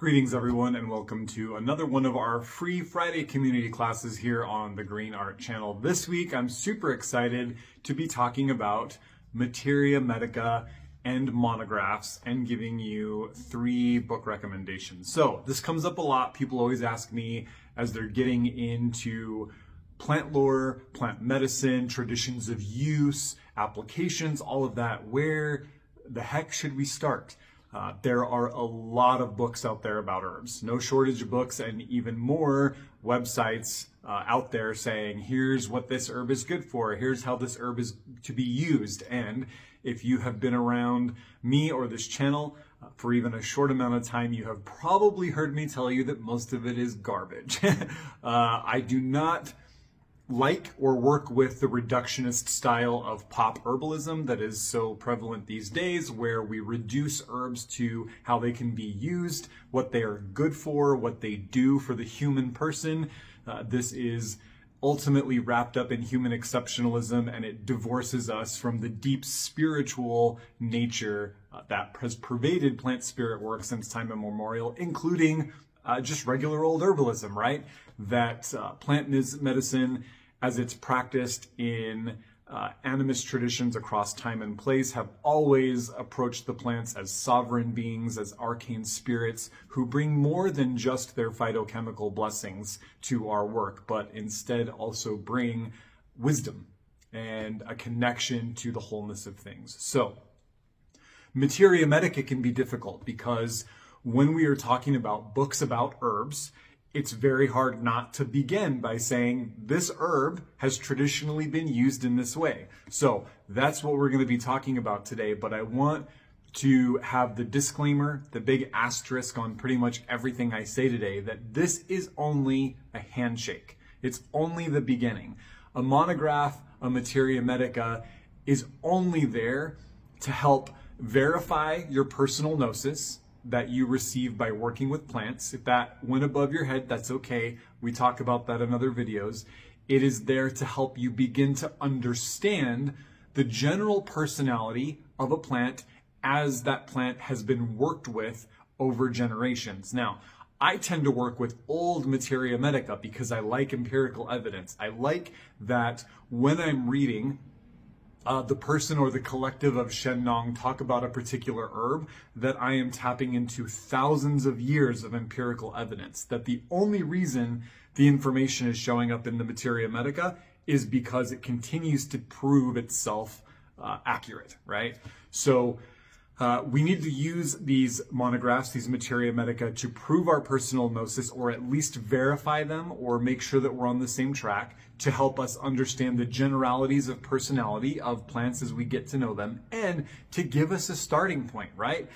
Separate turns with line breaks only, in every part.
Greetings everyone, and welcome to another one of our free Friday community classes here on the Green Art channel. This week I'm super excited to be talking about materia medica and monographs and giving you 3 book recommendations. So this comes up a lot. People always ask me as they're getting into plant lore, plant medicine, traditions of use, applications, all of that, where the heck should we start? There are a lot of books out there about herbs, no shortage of books, and even more websites out there saying, here's what this herb is good for, here's how this herb is to be used. And if you have been around me or this channel for even a short amount of time, you have probably heard me tell you that most of it is garbage. I do not like or work with the reductionist style of pop herbalism that is so prevalent these days, where we reduce herbs to how they can be used, what they are good for, what they do for the human person. This is ultimately wrapped up in human exceptionalism, and it divorces us from the deep spiritual nature that has pervaded plant spirit work since time immemorial, including just regular old herbalism, right? That plant medicine, as it's practiced in animist traditions across time and place, have always approached the plants as sovereign beings, as arcane spirits who bring more than just their phytochemical blessings to our work, but instead also bring wisdom and a connection to the wholeness of things. So, materia medica can be difficult because when we are talking about books about herbs, it's very hard not to begin by saying this herb has traditionally been used in this way. So that's what we're going to be talking about today, but I want to have the disclaimer, the big asterisk on pretty much everything I say today, that this is only a handshake. It's only the beginning. A monograph, a materia medica, is only there to help verify your personal gnosis that you receive by working with plants. If that went above your head, that's okay. We talk about that in other videos. It is there to help you begin to understand the general personality of a plant as that plant has been worked with over generations. Now, I tend to work with old materia medica because I like empirical evidence. I like that when I'm reading the person or the collective of Shen Nong talk about a particular herb, that I am tapping into thousands of years of empirical evidence, that the only reason the information is showing up in the materia medica is because it continues to prove itself accurate, right? So we need to use these monographs, these materia medica, to prove our personal gnosis, or at least verify them, or make sure that we're on the same track, to help us understand the generalities of personality of plants as we get to know them, and to give us a starting point, right?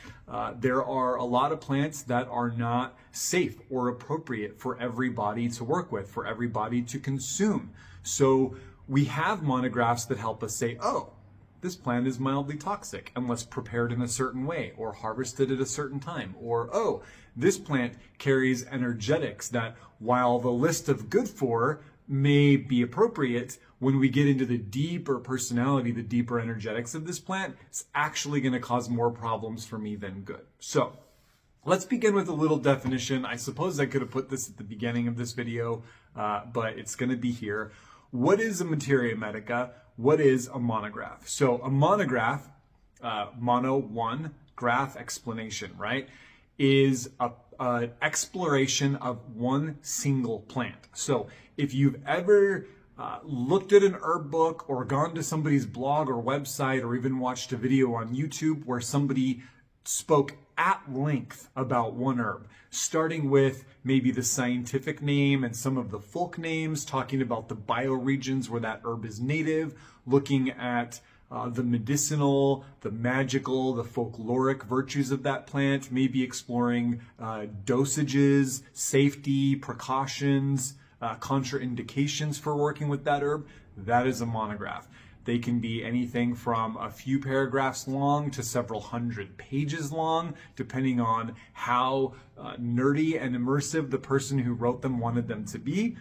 There are a lot of plants that are not safe or appropriate for everybody to work with, for everybody to consume. So we have monographs that help us say, oh, this plant is mildly toxic unless prepared in a certain way or harvested at a certain time. Or, oh, this plant carries energetics that, while the list of good for may be appropriate, when we get into the deeper personality, the deeper energetics of this plant, it's actually going to cause more problems for me than good. So let's begin with a little definition. I suppose I could have put this at the beginning of this video, but it's going to be here. What is a materia medica? What is a monograph? So a monograph, mono, one, graph, explanation, right, is an exploration of one single plant. So if you've ever looked at an herb book or gone to somebody's blog or website or even watched a video on YouTube where somebody spoke at length about one herb, starting with maybe the scientific name and some of the folk names, talking about the bioregions where that herb is native, looking at the medicinal, the magical, the folkloric virtues of that plant, maybe exploring dosages, safety, precautions, contraindications for working with that herb. That is a monograph. They can be anything from a few paragraphs long to several hundred pages long, depending on how nerdy and immersive the person who wrote them wanted them to be.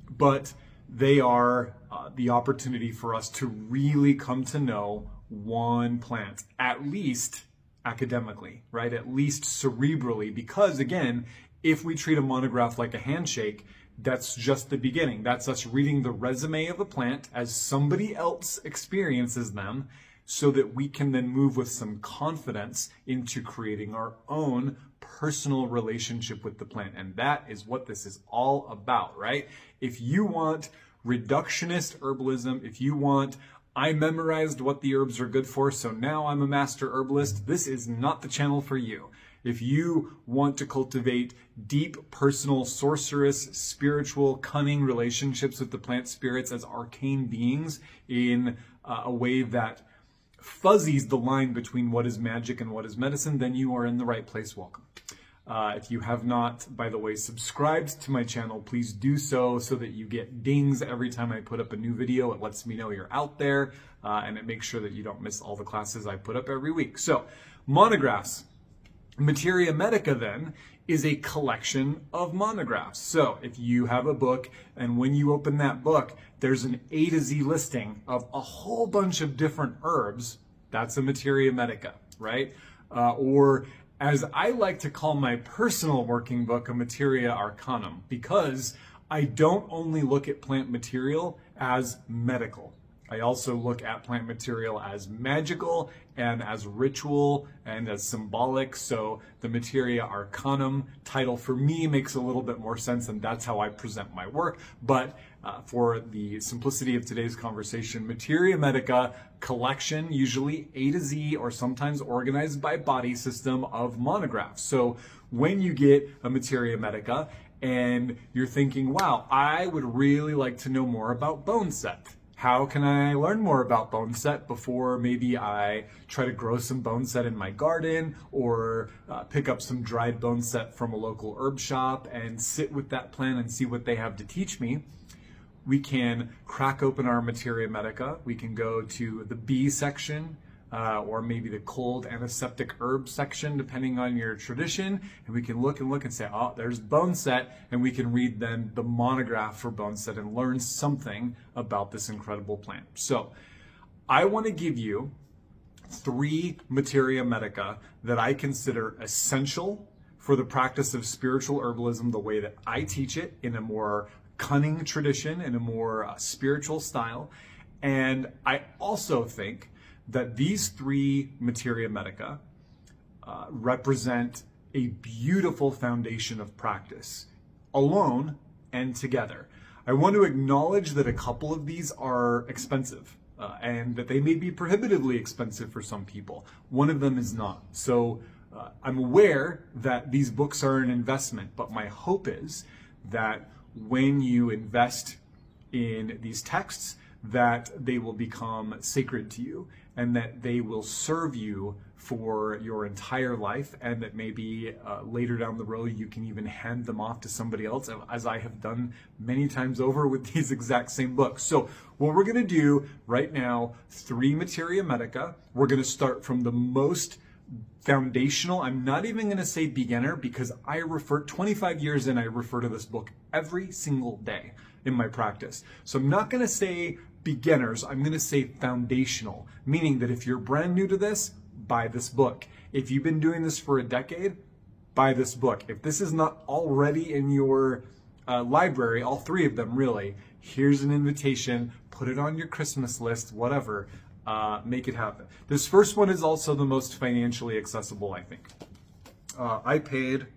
But they are the opportunity for us to really come to know one plant, at least academically, right? At least cerebrally, because again, if we treat a monograph like a handshake, that's just the beginning. That's us reading the resume of a plant as somebody else experiences them, so that we can then move with some confidence into creating our own personal relationship with the plant. And that is what this is all about, right? If you want reductionist herbalism, if you want, I memorized what the herbs are good for, so now I'm a master herbalist, this is not the channel for you. If you want to cultivate deep, personal, sorcerous, spiritual, cunning relationships with the plant spirits as arcane beings in a way that fuzzies the line between what is magic and what is medicine, then you are in the right place. Welcome. If you have not, by the way, subscribed to my channel, please do so that you get dings every time I put up a new video. It lets me know you're out there, and it makes sure that you don't miss all the classes I put up every week. So, monographs. Materia Medica, then, is a collection of monographs. So, if you have a book, and when you open that book, there's an A to Z listing of a whole bunch of different herbs, that's a Materia Medica, right? Or, as I like to call my personal working book, a Materia Arcanum, because I don't only look at plant material as medical. I also look at plant material as magical and as ritual and as symbolic. So the Materia Arcanum title for me makes a little bit more sense, and that's how I present my work. But for the simplicity of today's conversation, Materia Medica collection, usually A to Z or sometimes organized by body system of monographs. So when you get a Materia Medica and you're thinking, wow, I would really like to know more about boneset. How can I learn more about boneset before maybe I try to grow some boneset in my garden, or pick up some dried boneset from a local herb shop and sit with that plant and see what they have to teach me? We can crack open our Materia Medica. We can go to the B section, or maybe the cold antiseptic herb section, depending on your tradition. And we can look and say, oh, there's boneset, and we can read then the monograph for boneset and learn something about this incredible plant. So I want to give you 3 Materia Medica that I consider essential for the practice of spiritual herbalism the way that I teach it, in a more cunning tradition, in a more spiritual style. And I also think that these 3 Materia Medica represent a beautiful foundation of practice, alone and together. I want to acknowledge that a couple of these are expensive, and that they may be prohibitively expensive for some people. One of them is not. So I'm aware that these books are an investment, but my hope is that when you invest in these texts, that they will become sacred to you, and that they will serve you for your entire life, and that maybe later down the road you can even hand them off to somebody else, as I have done many times over with these exact same books. So what we're going to do right now, 3 Materia Medica. We're going to start from the most foundational. I'm not even going to say beginner, because I refer 25 years in, I refer to this book every single day in my practice. So I'm not going to say beginners, I'm going to say foundational, meaning that if you're brand new to this, buy this book. If you've been doing this for a decade, buy this book. If this is not already in your library, all 3 of them really, here's an invitation, put it on your Christmas list, whatever, make it happen. This first one is also the most financially accessible, I think. I paid,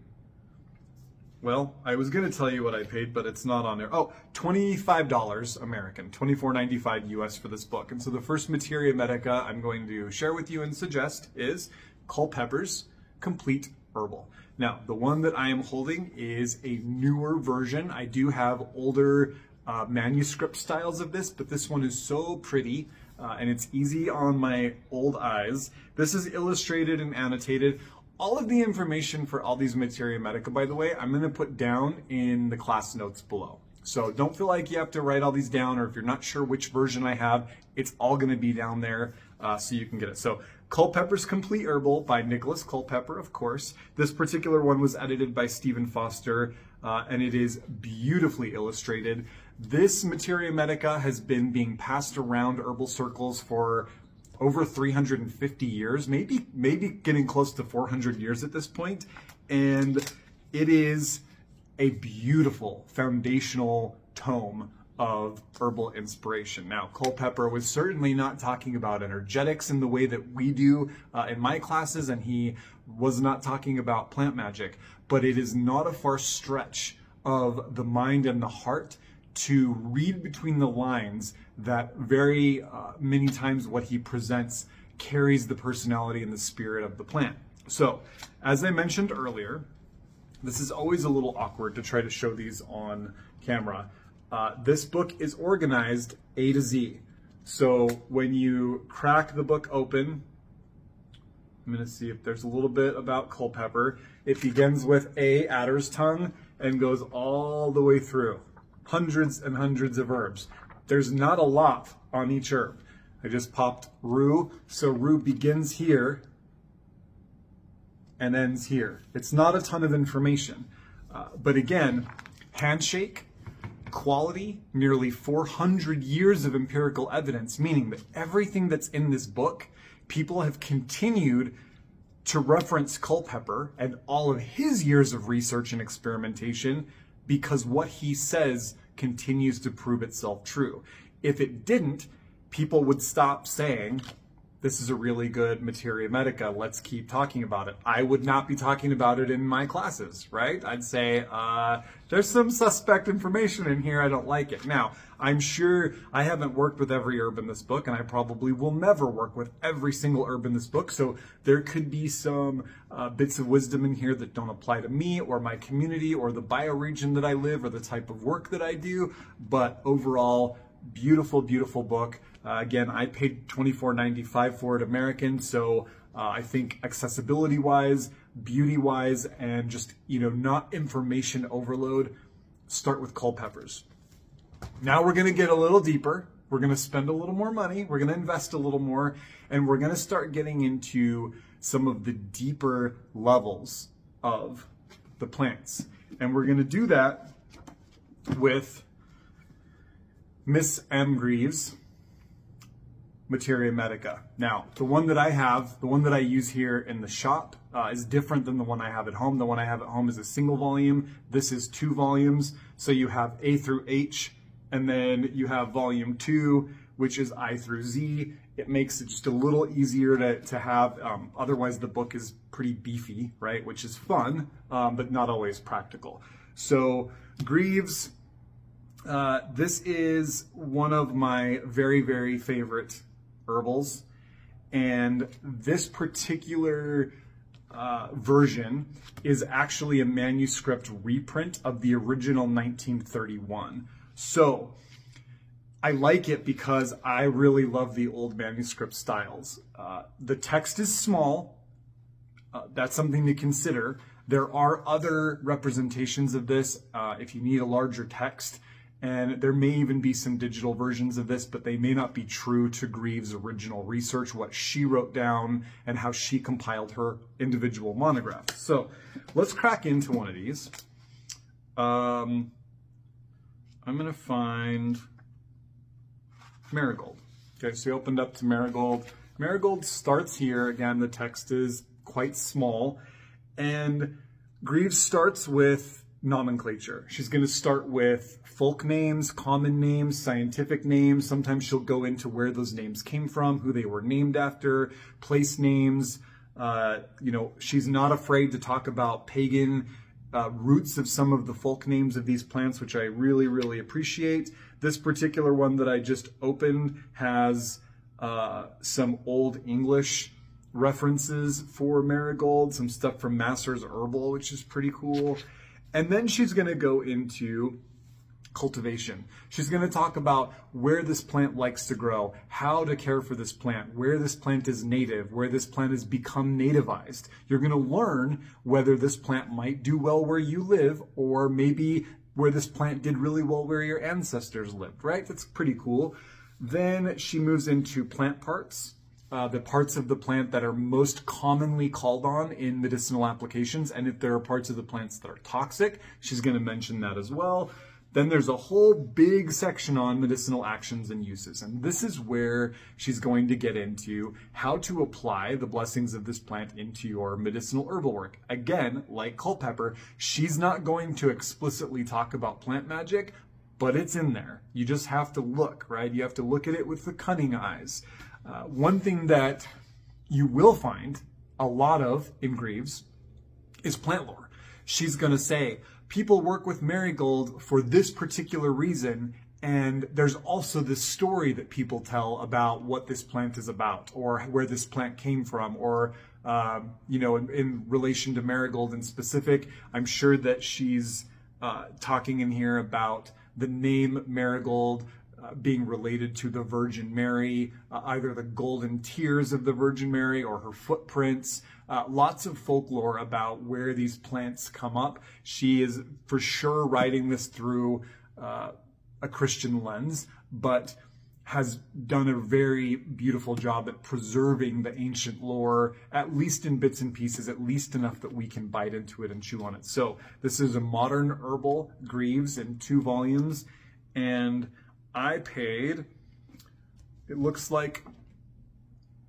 well, I was going to tell you what I paid, but it's not on there. Oh, $25 American, $24.95 US for this book. And so the first Materia Medica I'm going to share with you and suggest is Culpeper's Complete Herbal. Now, the one that I am holding is a newer version. I do have older manuscript styles of this, but this one is so pretty and it's easy on my old eyes. This is illustrated and annotated. All of the information for all these Materia Medica, by the way, I'm going to put down in the class notes below. So don't feel like you have to write all these down, or if you're not sure which version I have, it's all going to be down there so you can get it. So Culpeper's Complete Herbal by Nicholas Culpeper, of course. This particular one was edited by Stephen Foster, and it is beautifully illustrated. This Materia Medica has been being passed around herbal circles for over 350 years, maybe getting close to 400 years at this point, and it is a beautiful foundational tome of herbal inspiration. Now, Culpeper was certainly not talking about energetics in the way that we do in my classes, and he was not talking about plant magic, but it is not a far stretch of the mind and the heart to read between the lines that very many times what he presents carries the personality and the spirit of the plant. So, as I mentioned earlier, this is always a little awkward to try to show these on camera. This book is organized A to Z. So when you crack the book open, I'm going to see if there's a little bit about Culpeper. It begins with A, adder's tongue, and goes all the way through. Hundreds and hundreds of herbs. There's not a lot on each herb. I just popped rue, so rue begins here and ends here. It's not a ton of information, but again, handshake, quality, nearly 400 years of empirical evidence, meaning that everything that's in this book, people have continued to reference Culpeper and all of his years of research and experimentation because what he says continues to prove itself true. If it didn't, people would stop saying, this is a really good Materia Medica, let's keep talking about it. I would not be talking about it in my classes, right? I'd say, there's some suspect information in here, I don't like it. Now, I'm sure I haven't worked with every herb in this book, and I probably will never work with every single herb in this book, so there could be some bits of wisdom in here that don't apply to me, or my community, or the bioregion that I live, or the type of work that I do, but overall, beautiful, beautiful book. Again, I paid $24.95 for it American, so I think accessibility-wise, beauty-wise, and just, not information overload, start with Culpepers. Now we're going to get a little deeper. We're going to spend a little more money. We're going to invest a little more, and we're going to start getting into some of the deeper levels of the plants. And we're going to do that with Miss M. Greaves' Materia Medica. Now, the one that I have, the one that I use here in the shop is different than the one I have at home. The one I have at home is a single volume. This is 2 volumes. So you have A through H, and then you have volume 2, which is I through Z. It makes it just a little easier to have. Otherwise, the book is pretty beefy, right? Which is fun, but not always practical. So Greaves, this is one of my very, very favorite herbals, and this particular version is actually a manuscript reprint of the original 1931. So I like it because I really love the old manuscript styles. The text is small. That's something to consider. There are other representations of this if you need a larger text. And there may even be some digital versions of this, but they may not be true to Greaves' original research, what she wrote down and how she compiled her individual monograph. So let's crack into one of these. I'm going to find Marigold. Okay, so we opened up to Marigold. Marigold starts here. Again, the text is quite small. And Greaves starts with nomenclature. She's going to start with folk names, common names, scientific names. Sometimes she'll go into where those names came from, who they were named after, place names. She's not afraid to talk about pagan roots of some of the folk names of these plants, which I really, really appreciate. This particular one that I just opened has some Old English references for Marigold, some stuff from Massers Herbal, which is pretty cool. And then she's going to go into cultivation. She's going to talk about where this plant likes to grow, how to care for this plant, where this plant is native, where this plant has become nativized. You're going to learn whether this plant might do well where you live, or maybe where this plant did really well where your ancestors lived, right? That's pretty cool. Then she moves into plant parts. The parts of the plant that are most commonly called on in medicinal applications, and if there are parts of the plants that are toxic, she's going to mention that as well. Then there's a whole big section on medicinal actions and uses. And this is where she's going to get into how to apply the blessings of this plant into your medicinal herbal work. Again, like Culpeper, she's not going to explicitly talk about plant magic, but it's in there. You just have to look, right? You have to look at it with the cunning eyes. One thing that you will find a lot of in Greaves is plant lore. She's going to say, people work with marigold for this particular reason, and there's also this story that people tell about what this plant is about, or where this plant came from, or in relation to marigold in specific. I'm sure that she's talking in here about the name marigold being related to the Virgin Mary, either the golden tears of the Virgin Mary or her footprints. Lots of folklore about where these plants come up. She is for sure writing this through a Christian lens, but has done a very beautiful job at preserving the ancient lore, at least in bits and pieces, at least enough that we can bite into it and chew on it. So this is a modern herbal Greaves in 2 volumes, and I paid, it looks like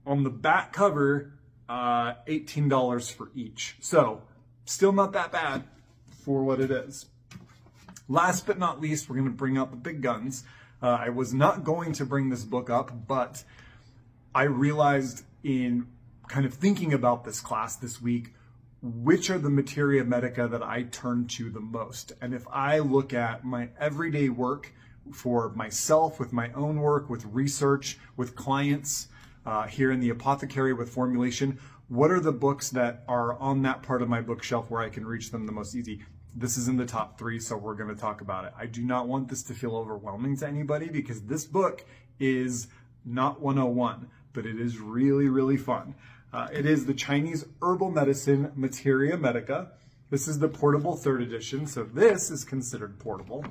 on the back cover, $18 for each. So still not that bad for what it is. Last but not least, we're going to bring out the big guns. I was not going to bring this book up, but I realized in kind of thinking about this class this week, which are the materia medica that I turn to the most. And if I look at my everyday work for myself, with my own work, with research, with clients, here in the apothecary with formulation, what are the books that are on that part of my bookshelf where I can reach them the most easy? This is in the top 3, so we're going to talk about it. I do not want this to feel overwhelming to anybody, because this book is not 101, but it is really, really fun. It is the Chinese Herbal Medicine Materia Medica. This is the portable 3rd edition, so this is considered portable.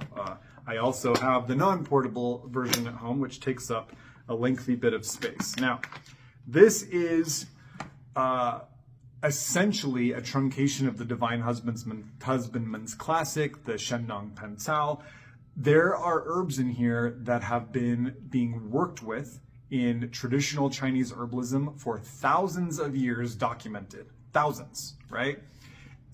I also have the non-portable version at home, which takes up a lengthy bit of space. Now, this is essentially a truncation of the Divine Husbandman's Classic, the Shendong Pencao. There are herbs in here that have been being worked with in traditional Chinese herbalism for thousands of years, documented. Thousands, right?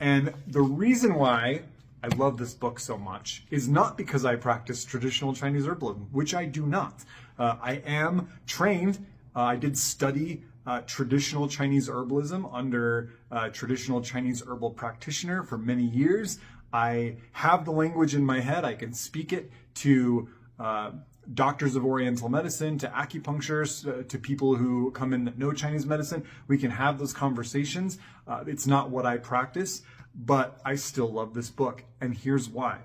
And the reason why I love this book so much is not because I practice traditional Chinese herbalism, which I do not. I am trained. I did study traditional Chinese herbalism under a traditional Chinese herbal practitioner for many years. I have the language in my head. I can speak it to doctors of Oriental medicine, to acupuncturists, to people who come in that know Chinese medicine. We can have those conversations. It's not what I practice, but I still love this book. And here's why.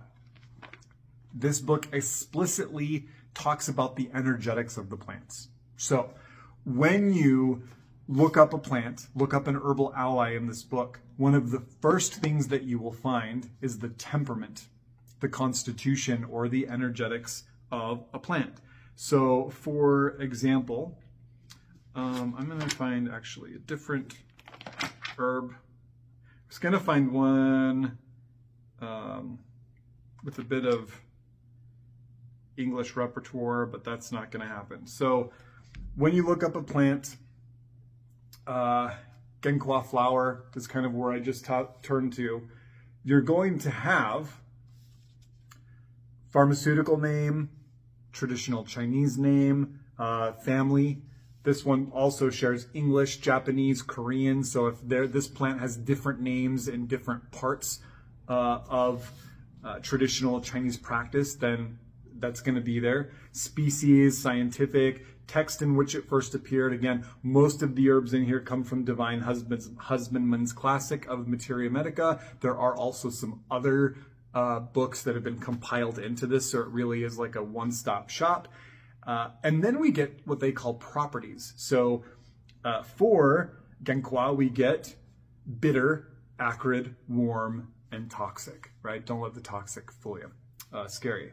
This book explicitly talks about the energetics of the plants. So when you look up a plant, look up an herbal ally in this book, one of the first things that you will find is the temperament, the constitution, or the energetics of a plant. So for example, I'm going to find actually a different herb. I was going to find one with a bit of English repertoire, but that's not going to happen. So when you look up a plant, Genqua flower is kind of where I just turned to. You're going to have pharmaceutical name, traditional Chinese name, family. This one also shares English, Japanese, Korean. So if this plant has different names in different parts of traditional Chinese practice, then that's going to be there. Species, scientific, text in which it first appeared. Again, most of the herbs in here come from Divine Husbandman's Classic of Materia Medica. There are also some other books that have been compiled into this, so it really is like a one-stop shop. And then we get what they call properties. So for Genqua, we get bitter, acrid, warm, and toxic, right? Don't let the toxic fool you, scare you.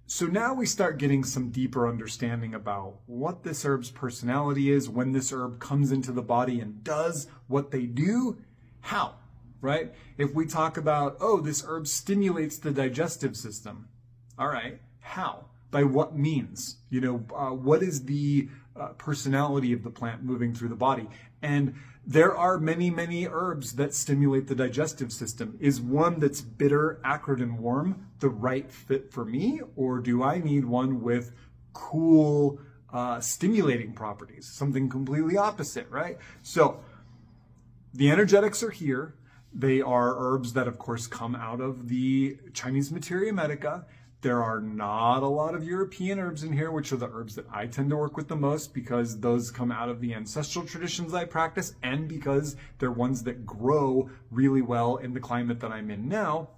So now we start getting some deeper understanding about what this herb's personality is, when this herb comes into the body and does what they do, how, right? If we talk about, oh, this herb stimulates the digestive system, All right, how? By what means? What is the personality of the plant moving through the body? And there are many, many herbs that stimulate the digestive system. Is one that's bitter, acrid, and warm the right fit for me? Or do I need one with cool, stimulating properties? Something completely opposite, right? So the energetics are here. They are herbs that, of course, come out of the Chinese Materia Medica. There are not a lot of European herbs in here, which are the herbs that I tend to work with the most because those come out of the ancestral traditions I practice and because they're ones that grow really well in the climate that I'm in now.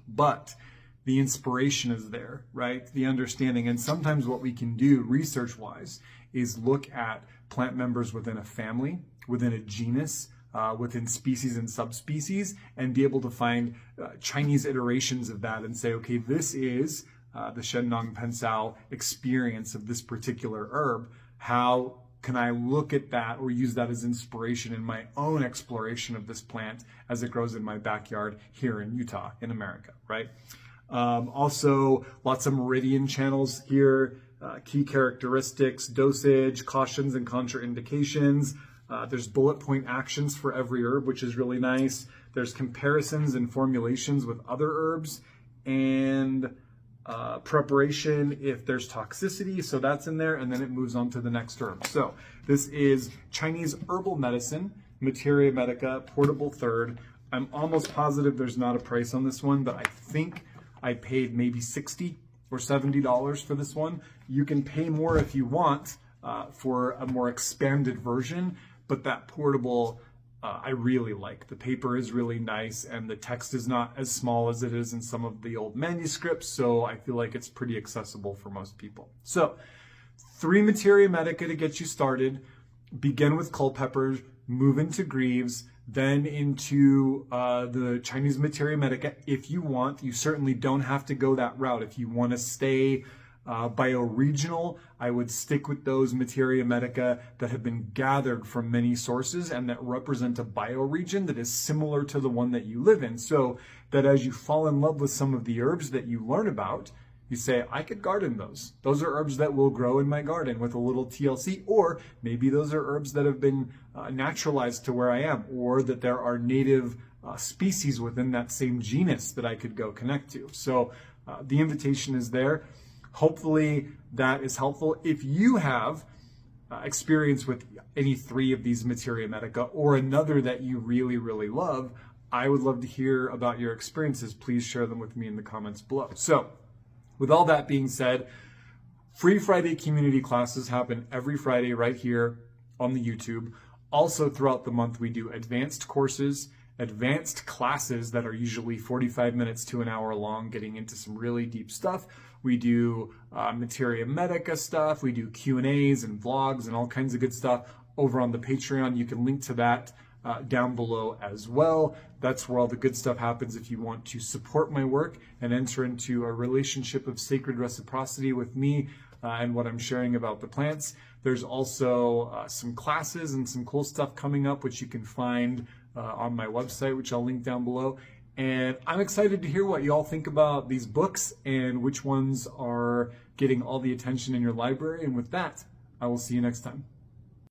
But the inspiration is there, right? The understanding. And sometimes what we can do research-wise is look at plant members within a family, within a genus, within species and subspecies, and be able to find Chinese iterations of that and say, okay, this is the Shennong Pensao experience of this particular herb. How can I look at that or use that as inspiration in my own exploration of this plant as it grows in my backyard here in Utah, in America, right? Also, lots of meridian channels here, key characteristics, dosage, cautions and contraindications. There's bullet point actions for every herb, which is really nice. There's comparisons and formulations with other herbs and preparation if there's toxicity. So that's in there, and then it moves on to the next herb. So this is Chinese Herbal Medicine, Materia Medica, Portable Third. I'm almost positive there's not a price on this one, but I think I paid maybe $60 or $70 for this one. You can pay more if you want for a more expanded version. But that portable, I really like. The paper is really nice and the text is not as small as it is in some of the old manuscripts, so I feel like it's pretty accessible for most people. So, 3 Materia Medica to get you started. Begin with Culpeper, move into Greaves, then into the Chinese Materia Medica if you want. You certainly don't have to go that route. If you want to stay bioregional, I would stick with those Materia Medica that have been gathered from many sources and that represent a bioregion that is similar to the one that you live in, so that as you fall in love with some of the herbs that you learn about, you say, I could garden those. Those are herbs that will grow in my garden with a little TLC, or maybe those are herbs that have been naturalized to where I am, or that there are native species within that same genus that I could go connect to. So the invitation is there. Hopefully that is helpful. If you have experience with any 3 of these Materia Medica or another that you really, really love, I would love to hear about your experiences. Please share them with me in the comments below. So with all that being said, Free Friday community classes happen every Friday right here on the YouTube. Also throughout the month, we do advanced courses, advanced classes that are usually 45 minutes to an hour long, getting into some really deep stuff. We do Materia Medica stuff. We do Q&As and vlogs and all kinds of good stuff over on the Patreon. You can link to that down below as well. That's where all the good stuff happens if you want to support my work and enter into a relationship of sacred reciprocity with me and what I'm sharing about the plants. There's also some classes and some cool stuff coming up, which you can find on my website, which I'll link down below. And I'm excited to hear what you all think about these books and which ones are getting all the attention in your library. And with that, I will see you next time.